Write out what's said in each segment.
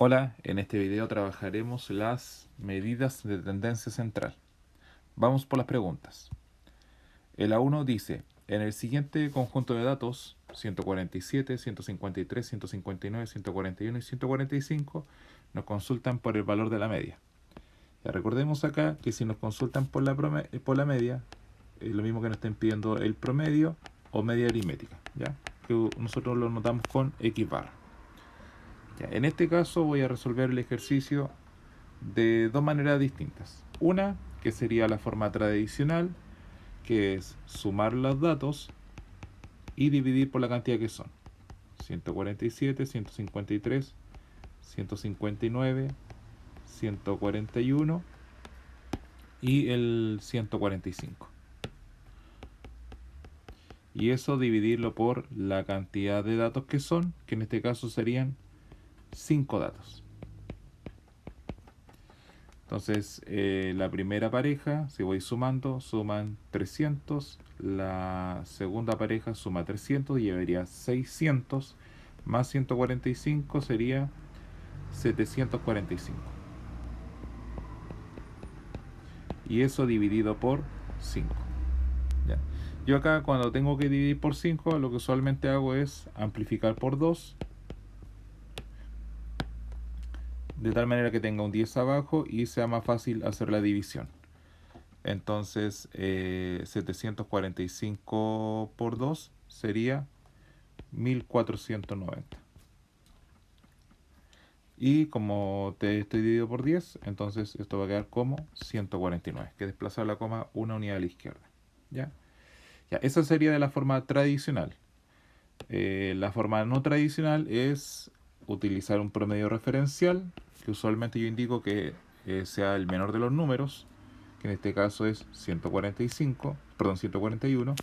Hola, en este video trabajaremos las medidas de tendencia central. Vamos por las preguntas. El A1 dice, en el siguiente conjunto de datos, 147, 153, 159, 141 y 145, nos consultan por el valor de la media. Ya recordemos acá que si nos consultan por la media, es lo mismo que nos estén pidiendo el promedio o media aritmética, ¿ya? Que nosotros lo notamos con X barra. Ya, en este caso voy a resolver el ejercicio de dos maneras distintas. Una, que sería la forma tradicional, que es sumar los datos y dividir por la cantidad que son. 147, 153, 159, 141 y el 145. Y eso dividirlo por la cantidad de datos que son, que en este caso serían 5 datos. Entonces, la primera pareja, si voy sumando, suman 300. La segunda pareja suma 300 y llevaría 600. Más 145 sería 745. Y eso dividido por 5. ¿Ya? Yo acá cuando tengo que dividir por 5, lo que usualmente hago es amplificar por 2. De tal manera que tenga un 10 abajo y sea más fácil hacer la división. Entonces 745 por 2 sería 1490. Y como te estoy dividido por 10, entonces esto va a quedar como 149, que desplazar la coma una unidad a la izquierda. ¿Ya? Ya, esa sería de la forma tradicional. La forma no tradicional es utilizar un promedio referencial, que usualmente yo indico que sea el menor de los números, que en este caso es 141,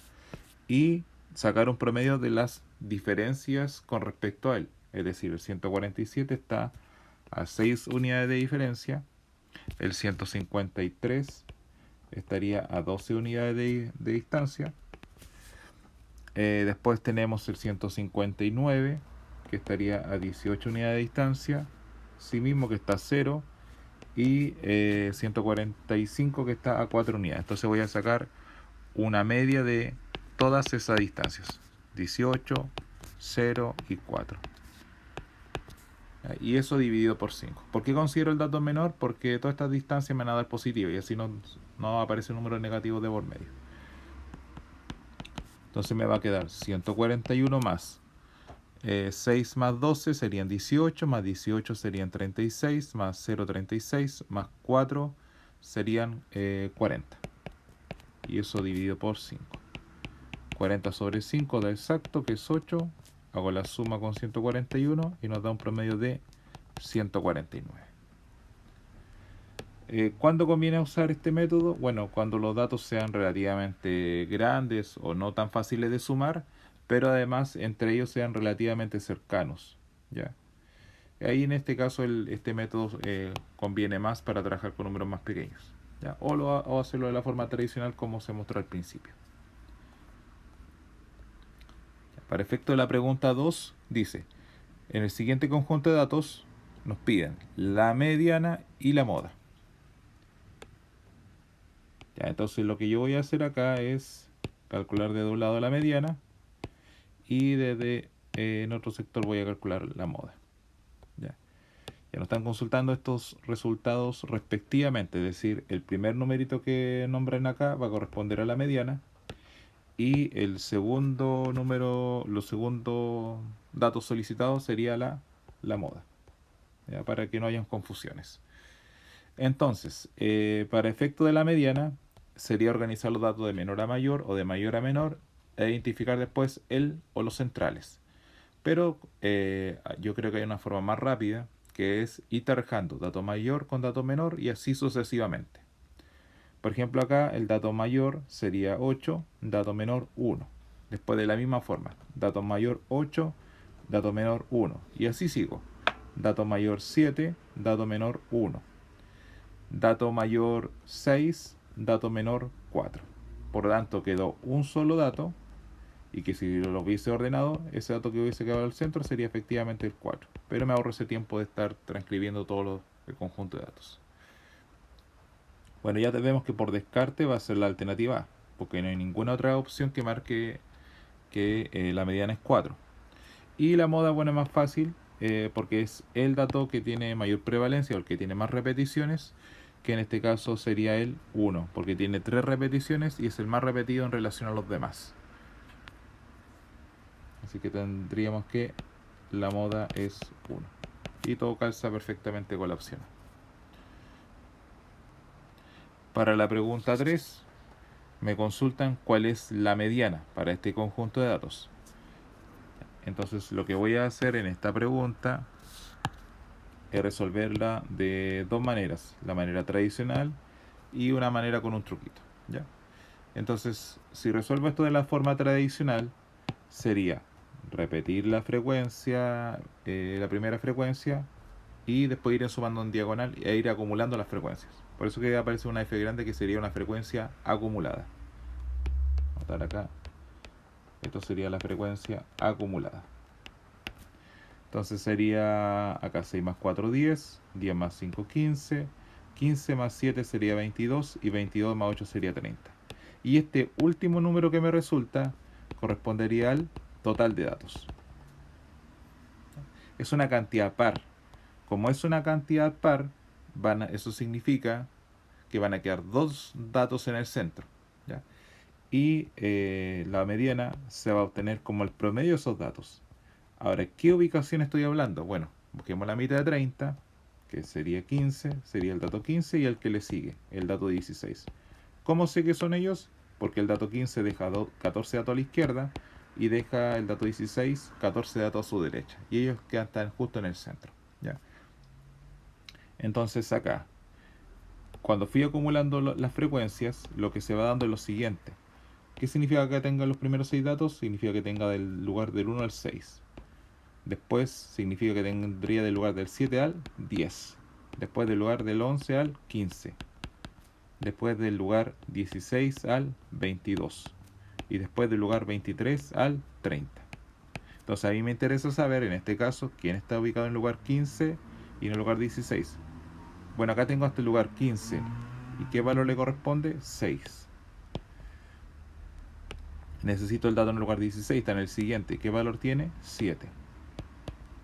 y sacar un promedio de las diferencias con respecto a él. Es decir, el 147 está a 6 unidades de diferencia, el 153 estaría a 12 unidades de distancia, después tenemos el 159 que estaría a 18 unidades de distancia, sí mismo que está a 0, y 145 que está a 4 unidades. Entonces voy a sacar una media de todas esas distancias: 18, 0 y 4. Y eso dividido por 5. ¿Por qué considero el dato menor? Porque todas estas distancias me van a dar positivo y así no aparece un número negativo de por medio. Entonces me va a quedar 141 más 6 más 12 serían 18, más 18 serían 36, más 0,36, más 4 serían 40. Y eso dividido por 5. 40 sobre 5 da exacto, que es 8. Hago la suma con 141 y nos da un promedio de 149. ¿Cuándo conviene usar este método? Bueno, cuando los datos sean relativamente grandes o no tan fáciles de sumar, pero además entre ellos sean relativamente cercanos, ¿ya? Ahí en este caso este método conviene más para trabajar con números más pequeños, ¿ya? O hacerlo de la forma tradicional como se mostró al principio. Para efecto de la pregunta 2, dice, en el siguiente conjunto de datos nos piden la mediana y la moda. Ya, entonces lo que yo voy a hacer acá es calcular de un lado la mediana y desde en otro sector voy a calcular la moda. Ya. Ya nos están consultando estos resultados respectivamente, es decir, el primer numerito que nombren acá va a corresponder a la mediana y el segundo número, los segundos datos solicitados sería la moda, ¿ya? Para que no hayan confusiones. Entonces, para efecto de la mediana, sería organizar los datos de menor a mayor o de mayor a menor e identificar después el o los centrales. Pero yo creo que hay una forma más rápida, que es ir trabajando dato mayor con dato menor y así sucesivamente. Por ejemplo, acá el dato mayor sería 8, dato menor 1. Después de la misma forma, dato mayor 8, dato menor 1. Y así sigo. Dato mayor 7, dato menor 1. Dato mayor 6, dato menor 4. Por lo tanto, quedó un solo dato y que si lo hubiese ordenado, ese dato que hubiese quedado al centro sería efectivamente el 4. Pero me ahorro ese tiempo de estar transcribiendo todo el conjunto de datos. Bueno, ya vemos que por descarte va a ser la alternativa A, porque no hay ninguna otra opción que marque que la mediana es 4. Y la moda, bueno, es más fácil porque es el dato que tiene mayor prevalencia o el que tiene más repeticiones, que en este caso sería el 1, porque tiene 3 repeticiones y es el más repetido en relación a los demás. Así que tendríamos que la moda es 1. Y todo calza perfectamente con la opción. Para la pregunta 3, me consultan cuál es la mediana para este conjunto de datos. Entonces lo que voy a hacer en esta pregunta es resolverla de dos maneras, la manera tradicional y una manera con un truquito, ¿ya? Entonces, si resuelvo esto de la forma tradicional, sería repetir la frecuencia, la primera frecuencia, y después ir sumando en diagonal e ir acumulando las frecuencias. Por eso que aparece una F grande que sería una frecuencia acumulada. Vamos a anotar acá. Esto sería la frecuencia acumulada. Entonces sería acá 6 más 4, 10, 10 más 5, 15, 15 más 7 sería 22 y 22 más 8 sería 30. Y este último número que me resulta correspondería al total de datos. Es una cantidad par. Como es una cantidad par, eso significa que van a quedar dos datos en el centro, ¿ya? Y la mediana se va a obtener como el promedio de esos datos. Ahora, ¿qué ubicación estoy hablando? Bueno, busquemos la mitad de 30, que sería 15, sería el dato 15 y el que le sigue, el dato 16. ¿Cómo sé que son ellos? Porque el dato 15 deja 14 datos a la izquierda y deja el dato 16, 14 datos a su derecha. Y ellos están justo en el centro, ¿ya? Entonces acá, cuando fui acumulando las frecuencias, lo que se va dando es lo siguiente. ¿Qué significa que tenga los primeros 6 datos? Significa que tenga del lugar del 1 al 6. Después significa que tendría del lugar del 7 al 10. Después del lugar del 11 al 15. Después del lugar 16 al 22. Y después del lugar 23 al 30. Entonces a mí me interesa saber, en este caso, quién está ubicado en el lugar 15 y en el lugar 16. Bueno, acá tengo hasta el lugar 15. ¿Y qué valor le corresponde? 6. Necesito el dato en el lugar 16, está en el siguiente. ¿Qué valor tiene? 7.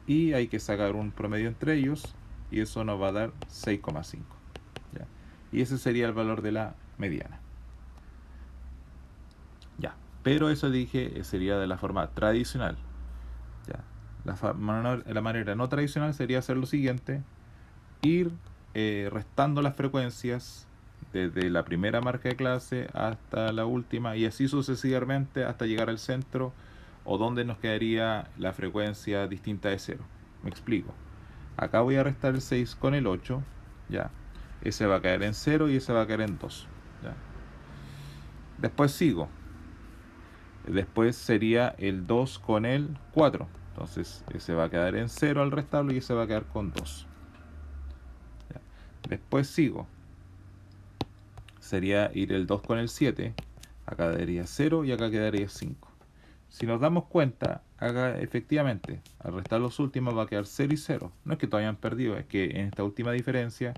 Y hay que sacar un promedio entre ellos y eso nos va a dar 6,5. ¿Ya? Y ese sería el valor de la mediana. Ya, pero eso dije sería de la forma tradicional. ¿Ya? La manera no tradicional sería hacer lo siguiente: ir restando las frecuencias desde la primera marca de clase hasta la última y así sucesivamente hasta llegar al centro o donde nos quedaría la frecuencia distinta de 0. Me explico. Acá voy a restar el 6 con el 8, ¿ya? Ese va a caer en 0 y ese va a caer en 2, ¿ya? Después sigo. Después sería el 2 con el 4. Entonces ese va a quedar en 0 al restarlo y ese va a quedar con 2. ¿Ya? Después sigo. Sería ir el 2 con el 7. Acá quedaría 0 y acá quedaría 5. Si nos damos cuenta, acá efectivamente, al restar los últimos va a quedar 0 y 0. No es que todavía han perdido, es que en esta última diferencia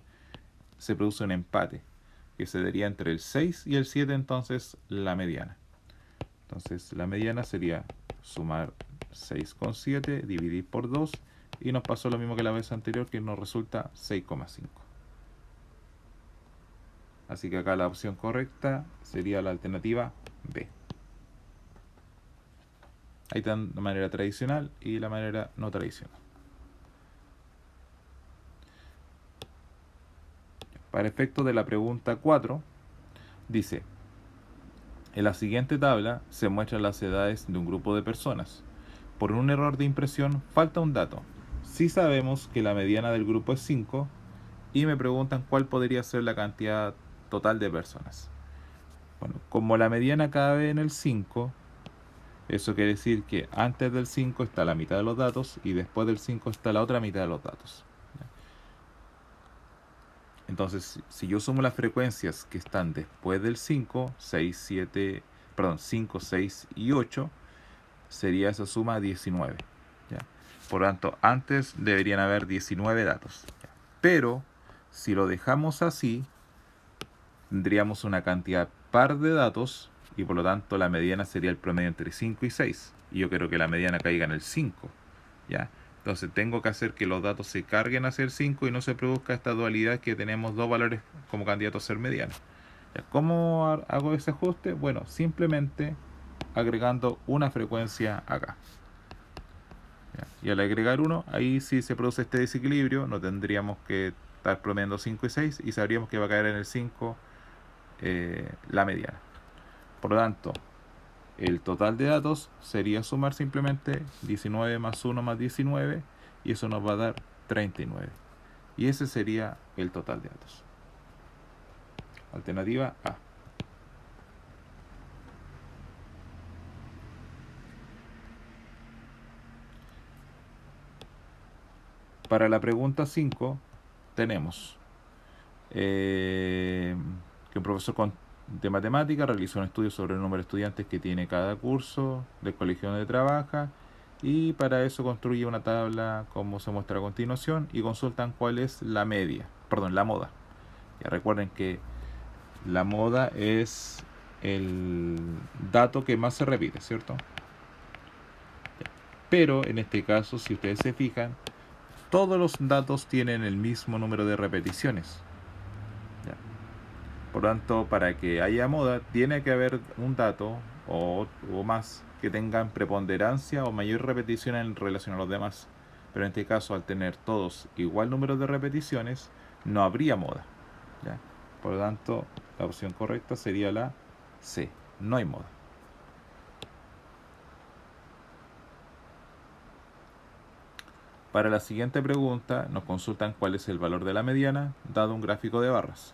se produce un empate, que se daría entre el 6 y el 7, entonces la mediana. Entonces la mediana sería sumar 6 con 7, dividir por 2, y nos pasó lo mismo que la vez anterior, que nos resulta 6,5. Así que acá la opción correcta sería la alternativa B. Ahí están la manera tradicional y la manera no tradicional. Para efectos de la pregunta 4, dice: en la siguiente tabla se muestran las edades de un grupo de personas. Por un error de impresión falta un dato. Si sabemos que la mediana del grupo es 5 y me preguntan cuál podría ser la cantidad total de personas. Bueno, como la mediana cabe en el 5, eso quiere decir que antes del 5 está la mitad de los datos y después del 5 está la otra mitad de los datos. Entonces, si yo sumo las frecuencias que están después del 5, 6, 7, perdón, 5, 6 y 8, sería esa suma 19. ¿Ya? Por lo tanto, antes deberían haber 19 datos. ¿Ya? Pero, si lo dejamos así, tendríamos una cantidad par de datos y por lo tanto la mediana sería el promedio entre 5 y 6. Y yo quiero que la mediana caiga en el 5. ¿Ya? Entonces tengo que hacer que los datos se carguen hacia el 5 y no se produzca esta dualidad que tenemos dos valores como candidatos a ser medianos. ¿Ya? ¿Cómo hago ese ajuste? Bueno, simplemente agregando una frecuencia acá. ¿Ya? Y al agregar uno, ahí sí se produce este desequilibrio, no tendríamos que estar promediando 5 y 6 y sabríamos que va a caer en el 5 la mediana. Por lo tanto, el total de datos sería sumar simplemente 19 más 1 más 19 y eso nos va a dar 39. Y ese sería el total de datos. Alternativa A. Para la pregunta 5 tenemos que un profesor de matemáticas realizó un estudio sobre el número de estudiantes que tiene cada curso del colegio donde trabaja y para eso construye una tabla como se muestra a continuación y consultan cuál es la media, perdón, la moda. Ya recuerden que la moda es el dato que más se repite, ¿cierto? Pero en este caso, si ustedes se fijan, todos los datos tienen el mismo número de repeticiones. ¿Ya? Por lo tanto, para que haya moda, tiene que haber un dato o más que tengan preponderancia o mayor repetición en relación a los demás. Pero en este caso, al tener todos igual número de repeticiones, no habría moda. ¿Ya? Por lo tanto, la opción correcta sería la C. No hay moda. Para la siguiente pregunta, nos consultan cuál es el valor de la mediana dado un gráfico de barras.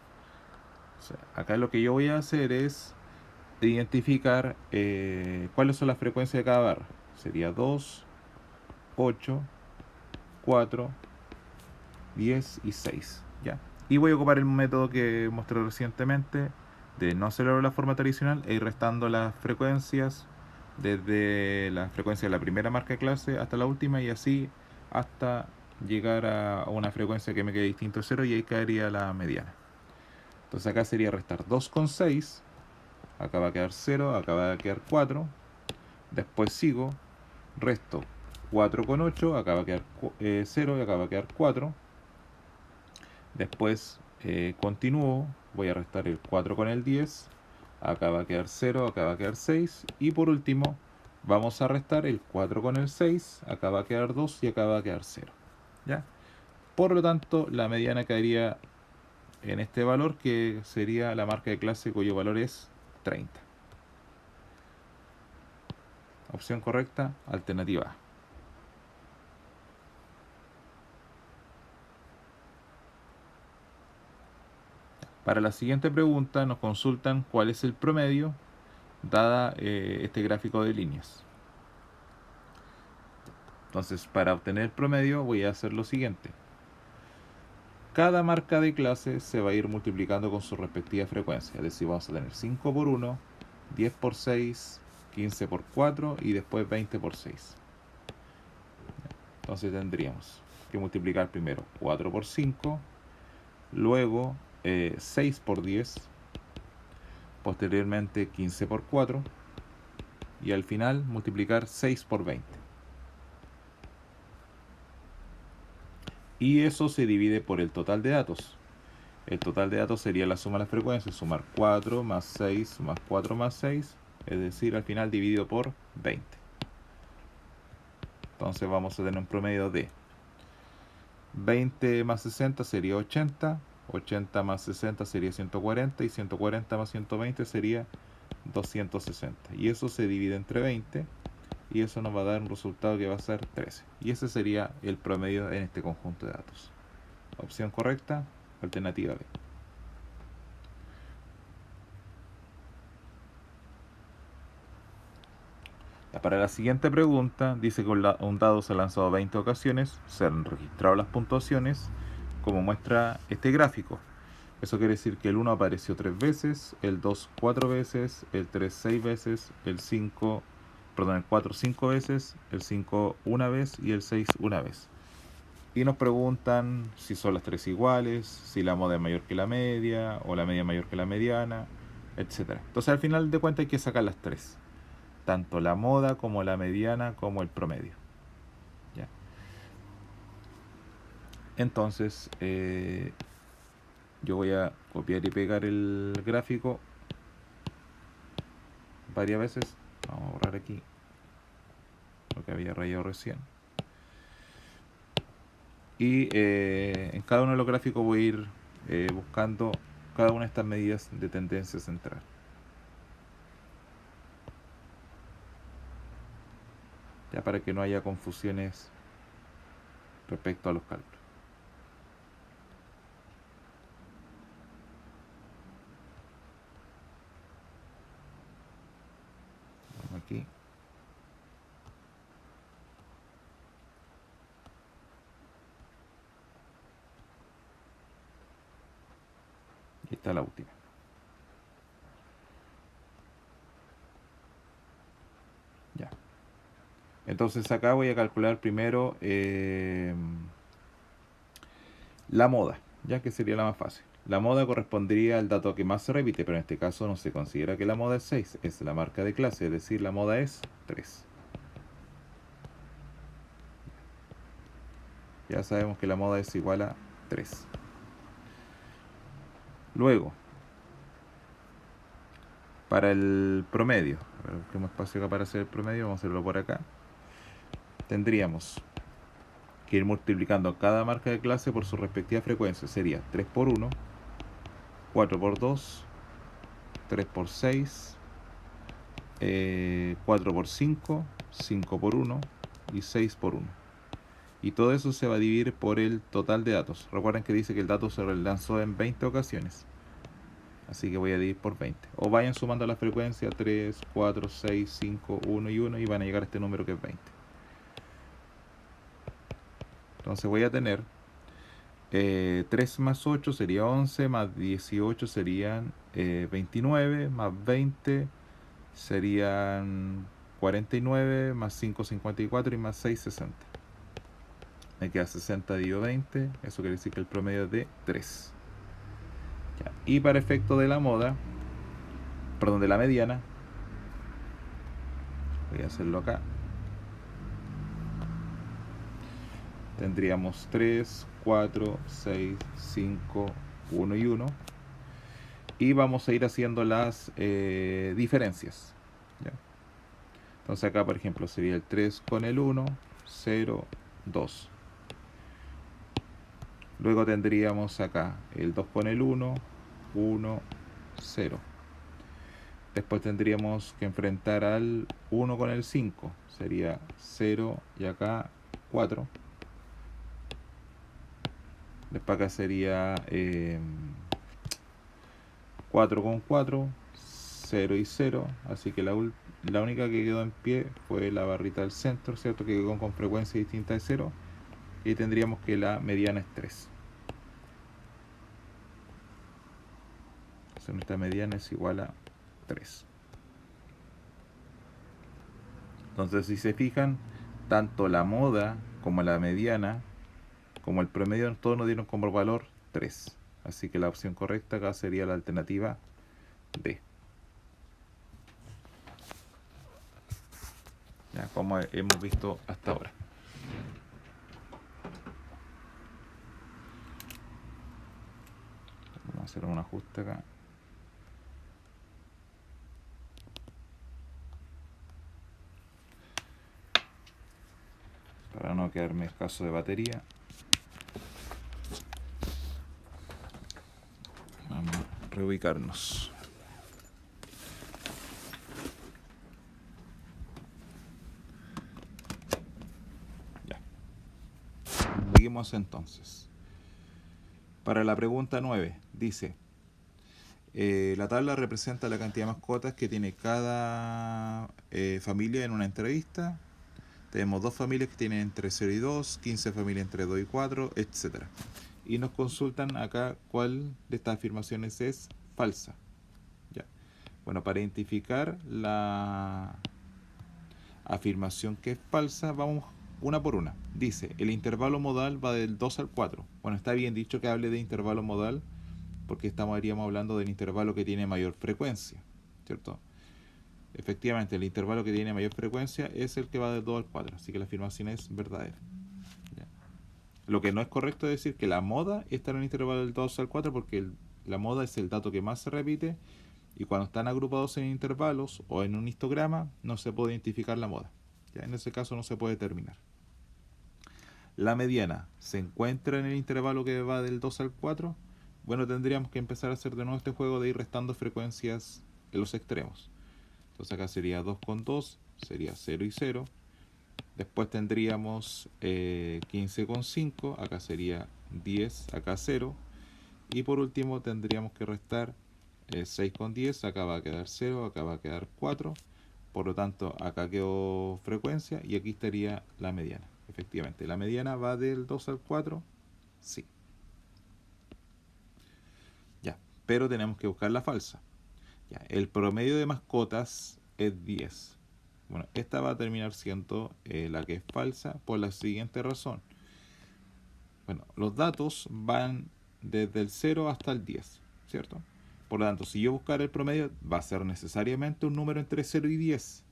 O sea, acá lo que yo voy a hacer es identificar cuáles son las frecuencias de cada barra. Sería 2, 8, 4, 10 y 6. ¿Ya? Y voy a ocupar el método que mostré recientemente de no hacerlo de la forma tradicional e ir restando las frecuencias desde la frecuencia de la primera marca de clase hasta la última y así hasta llegar a una frecuencia que me quede distinto a 0 y ahí caería la mediana. Entonces acá sería restar 2,6, acá va a quedar 0, acá va a quedar 4, después sigo, resto 4,8, acá va a quedar 0 y acá va a quedar 4, después continúo, voy a restar el 4 con el 10, acá va a quedar 0, acá va a quedar 6 y por último vamos a restar el 4 con el 6, acá va a quedar 2 y acá va a quedar 0. ¿Ya? Por lo tanto, la mediana caería en este valor que sería la marca de clase cuyo valor es 30. Opción correcta, alternativa A. Para la siguiente pregunta nos consultan cuál es el promedio dada este gráfico de líneas. Entonces, para obtener el promedio voy a hacer lo siguiente. Cada marca de clase se va a ir multiplicando con su respectiva frecuencia. Es decir, vamos a tener 5 por 1, 10 por 6, 15 por 4 y después 20 por 6. Entonces tendríamos que multiplicar primero 4 por 5, luego 6 por 10, posteriormente 15 por 4 y al final multiplicar 6 por 20. Y eso se divide por el total de datos. El total de datos sería la suma de las frecuencias, sumar 4 más 6 más 4 más 6, es decir, al final dividido por 20. Entonces vamos a tener un promedio de 20 más 60 sería 80, 80 más 60 sería 140 y 140 más 120 sería 260. Y eso se divide entre 20 y eso nos va a dar un resultado que va a ser 13. Y ese sería el promedio en este conjunto de datos. Opción correcta, alternativa B. Para la siguiente pregunta, dice que un dado se ha lanzado 20 ocasiones, se han registrado las puntuaciones, como muestra este gráfico. Eso quiere decir que el 1 apareció 3 veces, el 2 4 veces, el 3 6 veces, el 5 perdón, el 4 5 veces, el 5 una vez y el 6 una vez. Y nos preguntan si son las tres iguales, si la moda es mayor que la media o la media mayor que la mediana, etcétera. Entonces al final de cuentas hay que sacar las tres, tanto la moda como la mediana como el promedio. ¿Ya? Entonces yo voy a copiar y pegar el gráfico varias veces. Vamos a borrar aquí lo que había rayado recién. Y en cada uno de los gráficos voy a ir buscando cada una de estas medidas de tendencia central. Ya para que no haya confusiones respecto a los cálculos. Vamos aquí. Y está la última. Ya. Entonces acá voy a calcular primero la moda, ya que sería la más fácil. La moda correspondería al dato que más se repite, pero en este caso no se considera que la moda es 6, es la marca de clase, es decir, la moda es 3. Ya sabemos que la moda es igual a 3. Luego, para el promedio, a ver, busquemos espacio acá para hacer el promedio, vamos a hacerlo por acá. Tendríamos que ir multiplicando cada marca de clase por su respectiva frecuencia. Sería 3 por 1, 4 por 2, 3 por 6, 4 por 5, 5 por 1 y 6 por 1. Y todo eso se va a dividir por el total de datos. Recuerden que dice que el dato se lanzó en 20 ocasiones. Así que voy a dividir por 20. O vayan sumando la frecuencia 3, 4, 6, 5, 1 y 1 y van a llegar a este número que es 20. Entonces voy a tener 3 más 8 sería 11, más 18 serían 29, más 20 serían 49, más 5, 54 y más 6, 60. Me queda 60 dividido 20, eso quiere decir que el promedio es de 3. Ya. Y para efecto de la moda, perdón, de la mediana, voy a hacerlo acá. Tendríamos 3, 4, 6, 5, 1 y 1. Y vamos a ir haciendo las diferencias. ¿Ya? Entonces acá, por ejemplo, sería el 3 con el 1, 0, 2. Luego tendríamos acá el 2 con el 1, 1, 0. Después tendríamos que enfrentar al 1 con el 5. Sería 0 y acá 4. Después acá sería 4 con 4, 0 y 0. Así que la única que quedó en pie fue la barrita del centro, ¿cierto? Que quedó con frecuencia distinta de 0. Y tendríamos que la mediana es 3. Entonces nuestra mediana es igual a 3. Entonces si se fijan, tanto la moda como la mediana como el promedio todos nos dieron como valor 3. Así que la opción correcta acá sería la alternativa B. Ya, como hemos visto hasta ahora. Vamos a hacer un ajuste acá. Para no quedarme escaso de batería. Vamos a reubicarnos. Ya. Seguimos entonces. Para la pregunta 9, dice, la tabla representa la cantidad de mascotas que tiene cada familia en una entrevista. Tenemos 2 familias que tienen entre 0 y 2, 15 familias entre 2 y 4, etc. Y nos consultan acá cuál de estas afirmaciones es falsa. Ya. Bueno, para identificar afirmación que es falsa, vamos una por una. Dice, el intervalo modal va del 2 al 4. Bueno, está bien dicho que hable de intervalo modal porque estaríamos hablando del intervalo que tiene mayor frecuencia, ¿cierto? Efectivamente, el intervalo que tiene mayor frecuencia es el que va del 2 al 4, así que la afirmación es verdadera. ¿Ya? Lo que no es correcto es decir que la moda está en el intervalo del 2 al 4 porque la moda es el dato que más se repite y cuando están agrupados en intervalos o en un histograma no se puede identificar la moda. ¿Ya? En ese caso no se puede determinar. La mediana se encuentra en el intervalo que va del 2 al 4. Bueno, tendríamos que empezar a hacer de nuevo este juego de ir restando frecuencias en los extremos. Entonces acá sería 2 con 2, sería 0 y 0. Después tendríamos 15 con 5, acá sería 10, acá 0. Y por último tendríamos que restar 6 con 10, acá va a quedar 0, acá va a quedar 4. Por lo tanto, acá quedó frecuencia y aquí estaría la mediana. Efectivamente, la mediana va del 2 al 4, sí. Ya, pero tenemos que buscar la falsa. Ya, el promedio de mascotas es 10. Bueno, esta va a terminar siendo la que es falsa por la siguiente razón. Bueno, los datos van desde el 0 hasta el 10, ¿cierto? Por lo tanto, si yo buscara el promedio, va a ser necesariamente un número entre 0 y 10.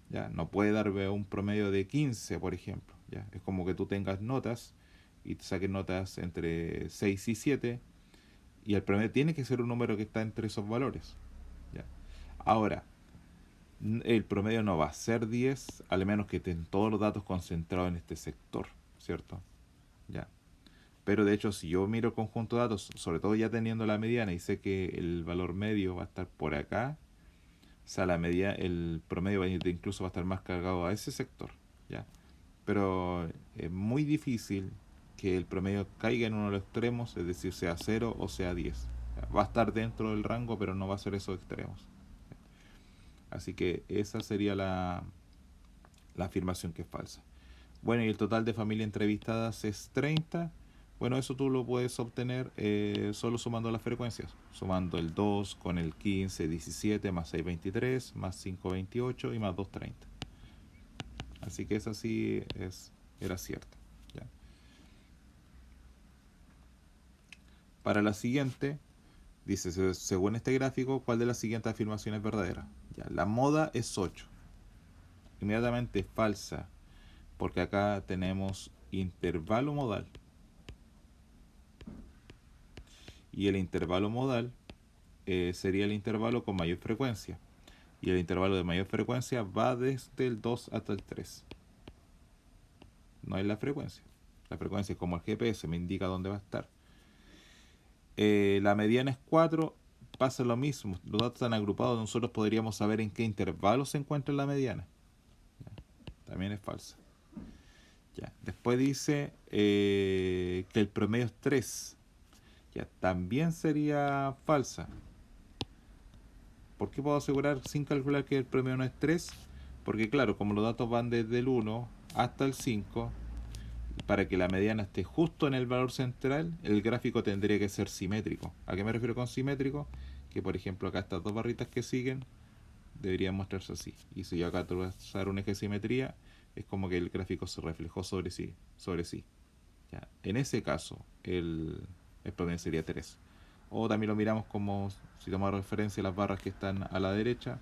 ¿Ya? No puede darme un promedio de 15, por ejemplo. ¿Ya? Es como que tú tengas notas y te saques notas entre 6 y 7 y el promedio tiene que ser un número que está entre esos valores. ¿Ya? Ahora, el promedio no va a ser 10 al menos que estén todos los datos concentrados en este sector, ¿cierto? ¿Ya? Pero de hecho, si yo miro el conjunto de datos, sobre todo ya teniendo la mediana y sé que el valor medio va a estar por acá, o sea, la media, el promedio incluso va a estar más cargado a ese sector, ¿ya? Pero es muy difícil que el promedio caiga en uno de los extremos, es decir, sea 0 o sea 10. ¿Ya? Va a estar dentro del rango, pero no va a ser esos extremos. Así que esa sería la afirmación que es falsa. Bueno, y el total de familias entrevistadas es 30. Bueno, eso tú lo puedes obtener solo sumando las frecuencias. Sumando el 2 con el 15, 17, más 6, 23, más 5, 28 y más 2, 30. Así que esa sí era cierta. ¿Ya? Para la siguiente, dice, según este gráfico, ¿cuál de las siguientes afirmaciones es verdadera? Ya, la moda es 8. Inmediatamente falsa, porque acá tenemos intervalo modal. Y el intervalo modal sería el intervalo con mayor frecuencia. Y el intervalo de mayor frecuencia va desde el 2 hasta el 3. No es la frecuencia. La frecuencia es como el GPS, me indica dónde va a estar. La mediana es 4, pasa lo mismo. Los datos están agrupados, nosotros podríamos saber en qué intervalo se encuentra la mediana. ¿Ya? También es falsa. Ya. Después dice que el promedio es 3. Ya, también sería falsa. ¿Por qué puedo asegurar sin calcular que el promedio no es 3? Porque claro, como los datos van desde el 1 hasta el 5, para que la mediana esté justo en el valor central, el gráfico tendría que ser simétrico. ¿A qué me refiero con simétrico? Que por ejemplo acá estas dos barritas que siguen deberían mostrarse así. Y si yo acá trazar un eje de simetría, es como que el gráfico se reflejó sobre sí. ¿Ya? En ese caso, el promedio sería 3. O también lo miramos como, si tomamos referencia a las barras que están a la derecha,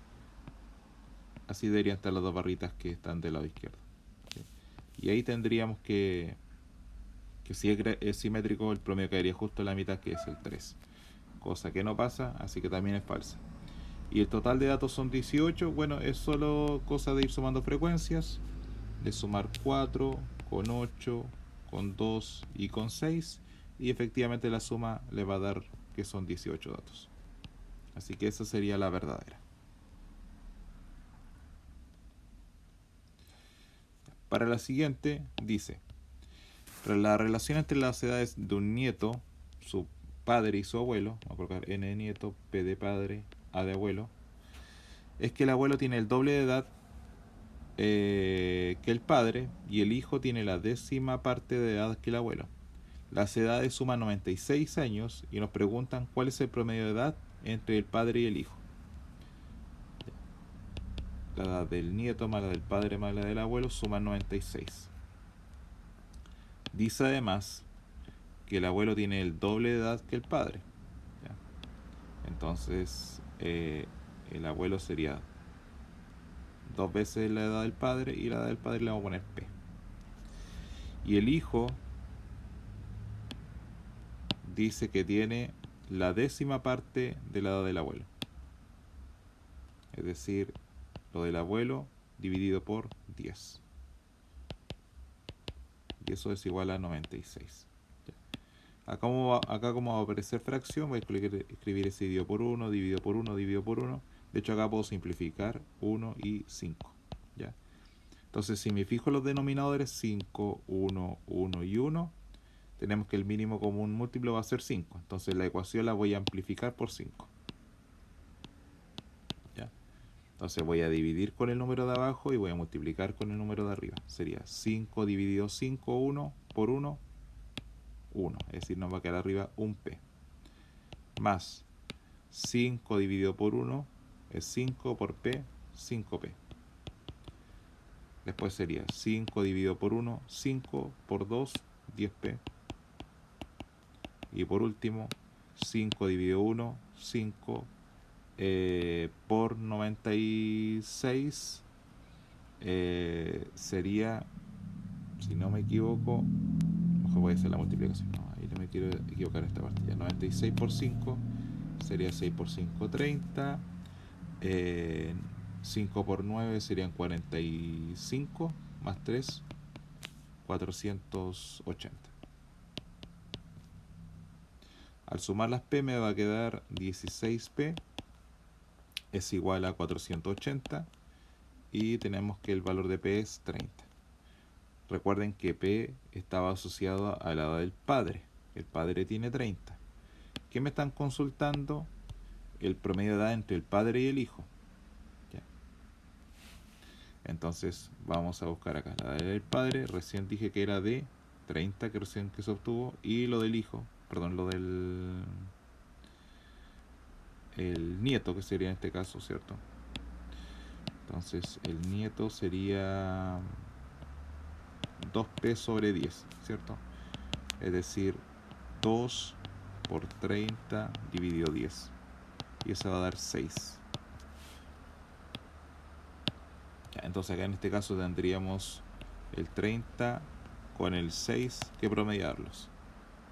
así deberían estar las dos barritas que están del lado izquierdo. ¿Sí? Y ahí tendríamos que si es simétrico, el promedio caería justo en la mitad, que es el 3. Cosa que no pasa, así que también es falsa. Y el total de datos son 18. Bueno, es solo cosa de ir sumando frecuencias, de sumar 4 con 8, con 2 y con 6. Y efectivamente la suma le va a dar que son 18 datos. Así que esa sería la verdadera. Para la siguiente dice, la relación entre las edades de un nieto, su padre y su abuelo, vamos a colocar n de nieto, p de padre, a de abuelo, es que el abuelo tiene el doble de edad que el padre y el hijo tiene la décima parte de edad que el abuelo. Las edades suman 96 años y nos preguntan cuál es el promedio de edad entre el padre y el hijo. la edad del nieto más la del padre más la del abuelo suman 96. Dice además que el abuelo tiene el doble de edad que el padre. ¿Ya? Entonces, el abuelo sería 2 veces la edad del padre y la edad del padre le vamos a poner P. Y el hijo dice que tiene la 10ª parte de la edad del abuelo. Es decir, lo del abuelo dividido por 10. Y eso es igual a 96. Acá como va a aparecer fracción, voy a escribir ese dividido por 1, dividido por 1, dividido por 1. De hecho acá puedo simplificar 1 y 5. ¿Ya? Entonces si me fijo en los denominadores 5, 1, 1 y 1, tenemos que el mínimo común múltiplo va a ser 5. Entonces la ecuación la voy a amplificar por 5. ¿Ya? Entonces voy a dividir con el número de abajo y voy a multiplicar con el número de arriba. Sería 5 dividido 5, 1 por 1, 1. Es decir, nos va a quedar arriba un P. Más 5 dividido por 1 es 5 por P, 5P. Después sería 5 dividido por 1, 5 por 2, 10P. Y por último, 5 dividido 1, 5 por 96 sería, si no me equivoco, mejor voy a hacer la multiplicación, no, ahí no me quiero equivocar en esta parte, ya 96 por 5 sería 6 por 5, 30, 5 por 9 serían 45, más 3, 480. Al sumar las P me va a quedar 16P es igual a 480 y tenemos que el valor de P es 30. Recuerden que P estaba asociado a la edad del padre. El padre tiene 30. ¿Qué me están consultando? El promedio de edad entre el padre y el hijo. ¿Ya? Entonces vamos a buscar acá la edad del padre. Recién dije que era de 30 que recién que se obtuvo. Y lo del hijo, perdón, lo del el nieto, que sería en este caso, ¿cierto? Entonces el nieto sería 2P sobre 10, ¿cierto? Es decir, 2 por 30 dividido 10. Y eso va a dar 6. Ya, entonces acá en este caso tendríamos el 30 con el 6 que promediarlos.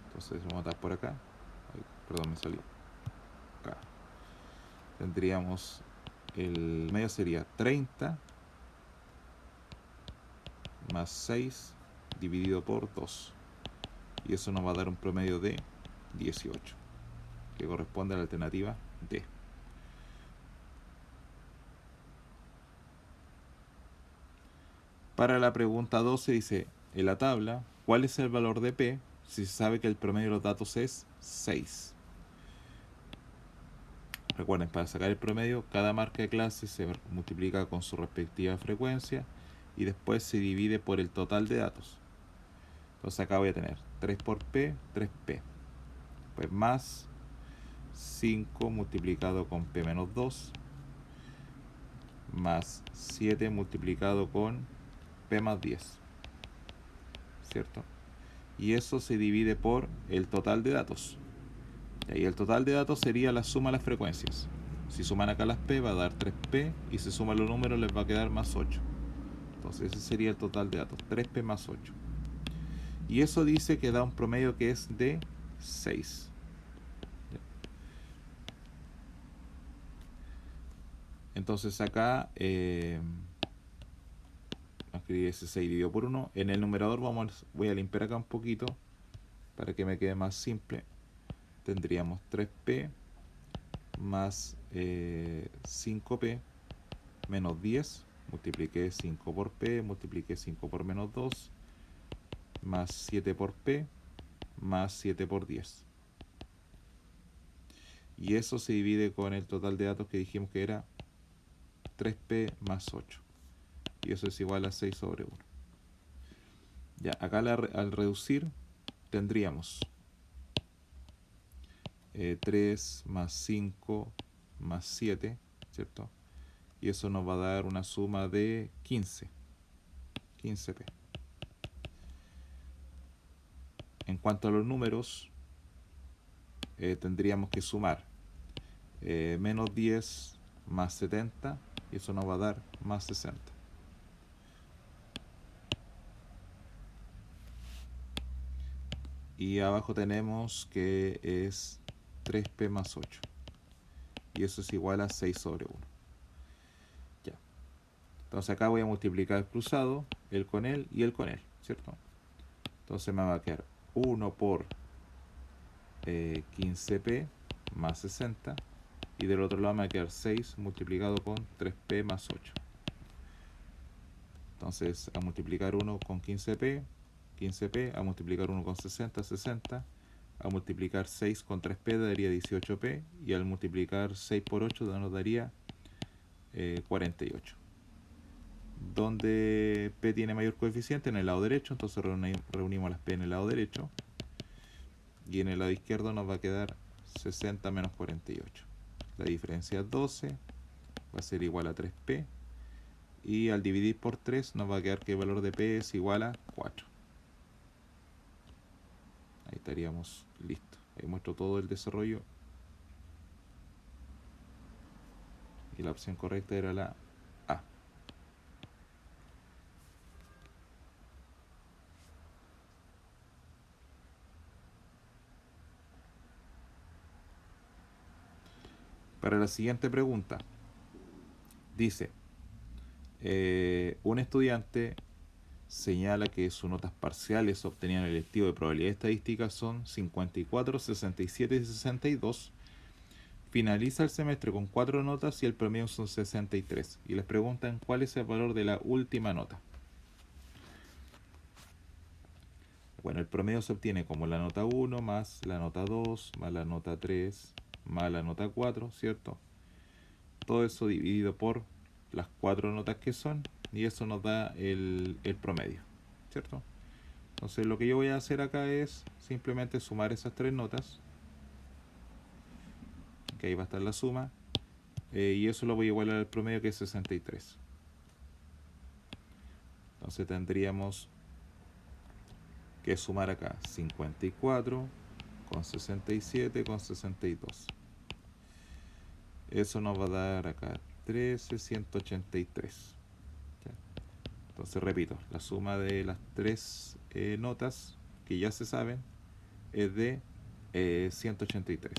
Entonces vamos a dar por acá. Ay, perdón, me salí. Acá. Tendríamos el medio sería 30 más 6 dividido por 2. Y eso nos va a dar un promedio de 18, que corresponde a la alternativa D. Para la pregunta 12 dice, en la tabla, ¿cuál es el valor de P si se sabe que el promedio de los datos es 6? Recuerden, para sacar el promedio, cada marca de clase se multiplica con su respectiva frecuencia y después se divide por el total de datos. Entonces acá voy a tener 3 por P, 3P. Pues más 5 multiplicado con P menos 2, más 7 multiplicado con P más 10. ¿Cierto? Y eso se divide por el total de datos. Y el total de datos sería la suma de las frecuencias. Si suman acá las P va a dar 3P y si suman los números les va a quedar más 8. Entonces ese sería el total de datos, 3P más 8. Y eso dice que da un promedio que es de 6. Entonces acá escribí ese 6 dividido por 1. En el numerador voy a limpiar acá un poquito para que me quede más simple. Tendríamos 3P más 5P menos 10. Multipliqué 5 por P, multipliqué 5 por menos 2, más 7 por P, más 7 por 10. Y eso se divide con el total de datos que dijimos que era 3P más 8. Y eso es igual a 6 sobre 1. Ya, acá al reducir tendríamos 3 más 5 más 7, ¿cierto? y eso nos va a dar una suma de 15p. En cuanto a los números, tendríamos que sumar menos 10 más 70, y eso nos va a dar más 60. Y abajo tenemos que es 3p más 8, y eso es igual a 6 sobre 1. Ya. Entonces acá voy a multiplicar el cruzado, el con él y el con él, ¿cierto? Entonces me va a quedar 1 por 15p más 60, y del otro lado me va a quedar 6 multiplicado con 3p más 8. Entonces a multiplicar 1 con 15p, 15p, a multiplicar 1 con 60, 60, a multiplicar 6 con 3p daría 18p, y al multiplicar 6 por 8 nos daría 48. Donde p tiene mayor coeficiente, en el lado derecho, entonces reunimos las p en el lado derecho, y en el lado izquierdo nos va a quedar 60 menos 48. La diferencia es 12, va a ser igual a 3p, y al dividir por 3 nos va a quedar que el valor de p es igual a 4. Ahí estaríamos listos. Ahí muestro todo el desarrollo, y la opción correcta era la A. Para la siguiente pregunta, dice, un estudiante señala que sus notas parciales obtenidas en el electivo de probabilidad estadística son 54, 67 y 62. Finaliza el semestre con 4 notas y el promedio son 63. Y les preguntan cuál es el valor de la última nota. Bueno, el promedio se obtiene como la nota 1 más la nota 2 más la nota 3 más la nota 4, ¿cierto? Todo eso dividido por las 4 notas que son, y eso nos da el promedio, ¿cierto? Entonces lo que yo voy a hacer acá es simplemente sumar esas 3 notas, que ahí va a estar la suma, y eso lo voy a igualar al promedio, que es 63. Entonces tendríamos que sumar acá 54 con 67 con 62. Eso nos va a dar acá 13,183. Entonces repito, la suma de las 3 notas que ya se saben es de 183.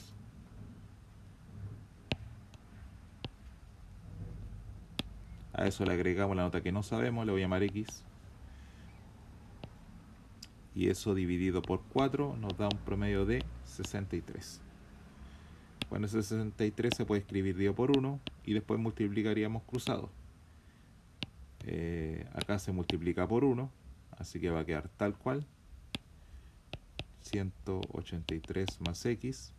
A eso le agregamos la nota que no sabemos, le voy a llamar X, y eso dividido por 4 nos da un promedio de 63. Bueno, ese 63 se puede escribir dividido por 1, y después multiplicaríamos cruzado. Acá se multiplica por 1, así que va a quedar tal cual, 183 más X,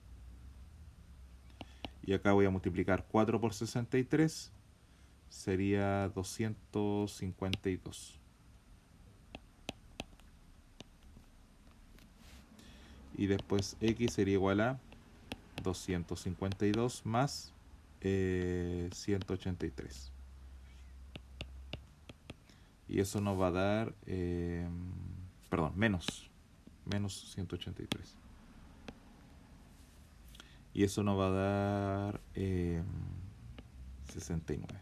y acá voy a multiplicar 4 por 63, sería 252. Y después X sería igual a 252 más 183. Y eso nos va a dar, perdón, menos 183. Y eso nos va a dar 69.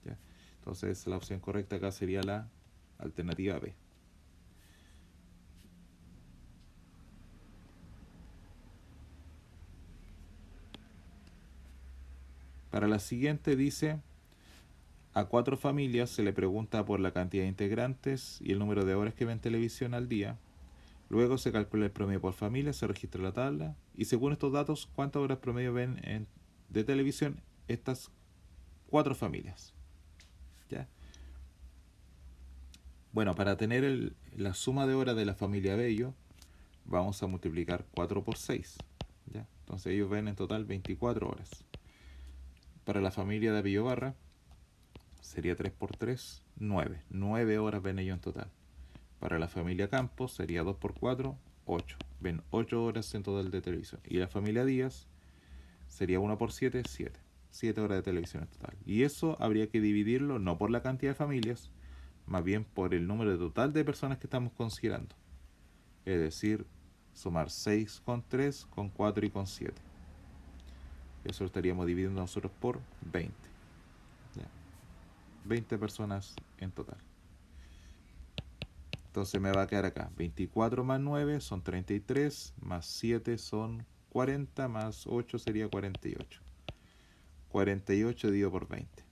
¿Ya? Entonces la opción correcta acá sería la alternativa B. Para la siguiente dice, a 4 familias se le pregunta por la cantidad de integrantes y el número de horas que ven televisión al día. Luego se calcula el promedio por familia, se registra la tabla, y según estos datos, ¿cuántas horas promedio ven de televisión estas 4 familias? ¿Ya? Bueno, para tener la suma de horas de la familia Bello, vamos a multiplicar 4 por 6. ¿Ya? Entonces ellos ven en total 24 horas. Para la familia de Bello Barra, sería 3 por 3, 9. 9 horas ven ellos en total. Para la familia Campos sería 2 por 4, 8. Ven 8 horas en total de televisión. Y la familia Díaz sería 1 por 7, 7. 7 horas de televisión en total. Y eso habría que dividirlo no por la cantidad de familias, más bien por el número total de personas que estamos considerando. Es decir, sumar 6 con 3, con 4 y con 7. Eso lo estaríamos dividiendo nosotros por 20. ¿Ya? 20 personas en total. Entonces me va a quedar acá 24 más 9 son 33, más 7 son 40, más 8 sería 48. 48 dividido por 20.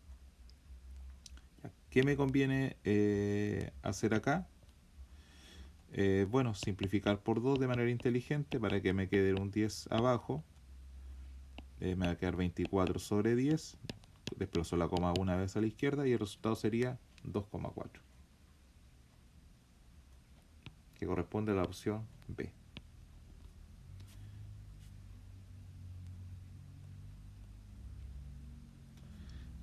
¿Qué me conviene hacer acá? Bueno, simplificar por 2 de manera inteligente para que me quede un 10 abajo. Me va a quedar 24 sobre 10. Desplazo la coma una vez a la izquierda y el resultado sería 2,4. Que corresponde a la opción B.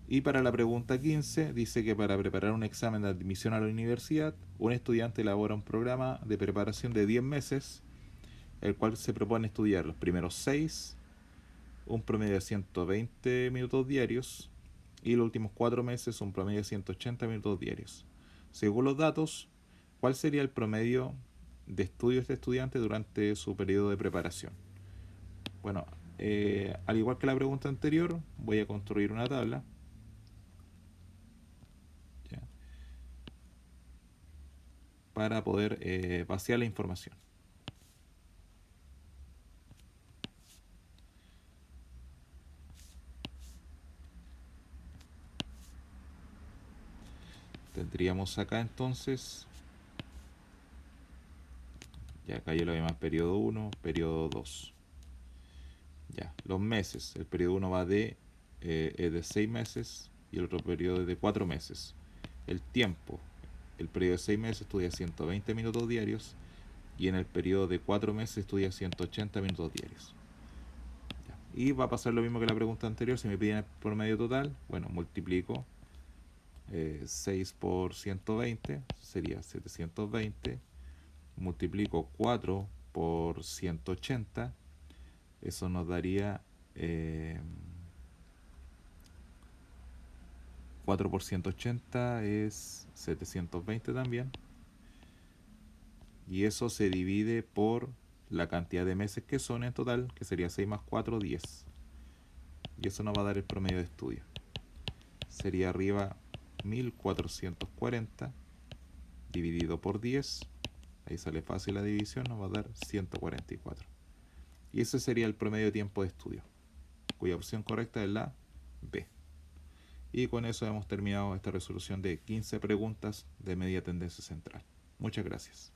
Y para la pregunta 15 dice que para preparar un examen de admisión a la universidad, un estudiante elabora un programa de preparación de 10 meses, el cual se propone estudiar los primeros 6, un promedio de 120 minutos diarios, y los últimos 4 meses un promedio de 180 minutos diarios. Según los datos, ¿cuál sería el promedio de estudio de este estudiante durante su periodo de preparación? Bueno, al igual que la pregunta anterior, voy a construir una tabla. ¿Ya? Para poder vaciar la información. Tendríamos acá entonces, ya acá yo lo voy a llamar periodo 1, periodo 2. Ya, los meses, el periodo 1 va es de 6 meses y el otro periodo es de 4 meses. El tiempo, el periodo de 6 meses estudia 120 minutos diarios y en el periodo de 4 meses estudia 180 minutos diarios. Ya. Y va a pasar lo mismo que la pregunta anterior, si me piden el promedio total, bueno, multiplico 6 por 120, sería 720, multiplico 4 por 180, eso nos daría 4 por 180 es 720 también, y eso se divide por la cantidad de meses que son en total, que sería 6 más 4, 10, y eso nos va a dar el promedio de estudio. Sería arriba 1440 dividido por 10, ahí sale fácil la división, nos va a dar 144. Y ese sería el promedio de tiempo de estudio, cuya opción correcta es la B. Y con eso hemos terminado esta resolución de 15 preguntas de media tendencia central. Muchas gracias.